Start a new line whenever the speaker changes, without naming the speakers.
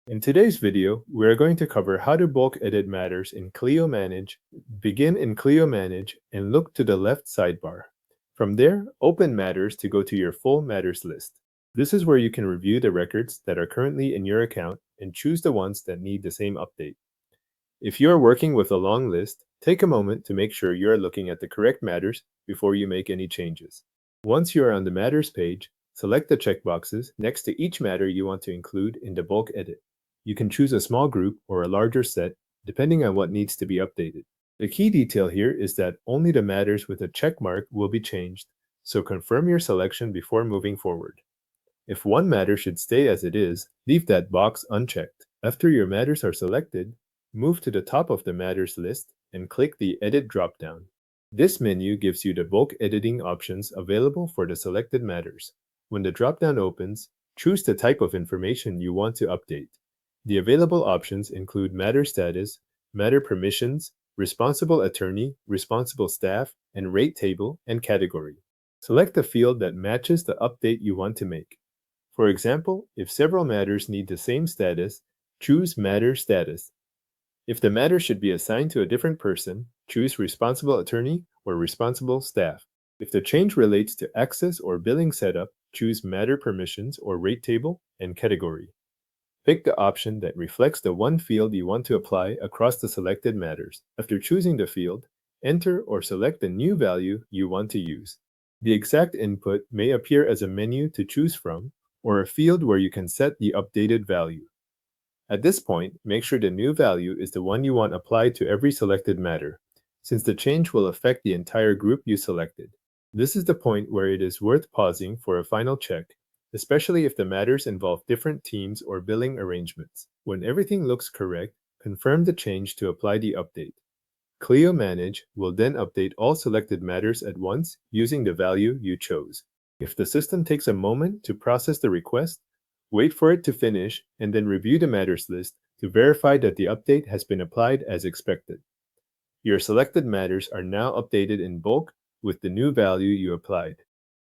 In today's video, we are going to cover how to bulk edit matters in Clio Manage. Begin in Clio Manage and look to the left sidebar. From there, open Matters to go to your full Matters list. This is where you can review the records that are currently in your account and choose the ones that need the same update. If you are working with a long list, take a moment to make sure you are looking at the correct matters before you make any changes. Once you are on the Matters page, select the checkboxes next to each matter you want to include in the bulk edit. You can choose a small group or a larger set, depending on what needs to be updated. The key detail here is that only the matters with a check mark will be changed, so confirm your selection before moving forward. If one matter should stay as it is, leave that box unchecked. After your matters are selected, move to the top of the matters list and click the Edit dropdown. This menu gives you the bulk editing options available for the selected matters. When the dropdown opens, choose the type of information you want to update. The available options include matter status, matter permissions, responsible attorney, responsible staff, and rate table and category. Select the field that matches the update you want to make. For example, if several matters need the same status, choose Matter Status. If the matter should be assigned to a different person, choose Responsible Attorney or Responsible Staff. If the change relates to access or billing setup, choose Matter Permissions or Rate Table and Category. Pick the option that reflects the one field you want to apply across the selected matters. After choosing the field, enter or select the new value you want to use. The exact input may appear as a menu to choose from, or a field where you can set the updated value. At this point, make sure the new value is the one you want applied to every selected matter, since the change will affect the entire group you selected. This is the point where it is worth pausing for a final check, especially if the matters involve different teams or billing arrangements. When everything looks correct, confirm the change to apply the update. Clio Manage will then update all selected matters at once using the value you chose. If the system takes a moment to process the request, wait for it to finish and then review the matters list to verify that the update has been applied as expected. Your selected matters are now updated in bulk with the new value you applied.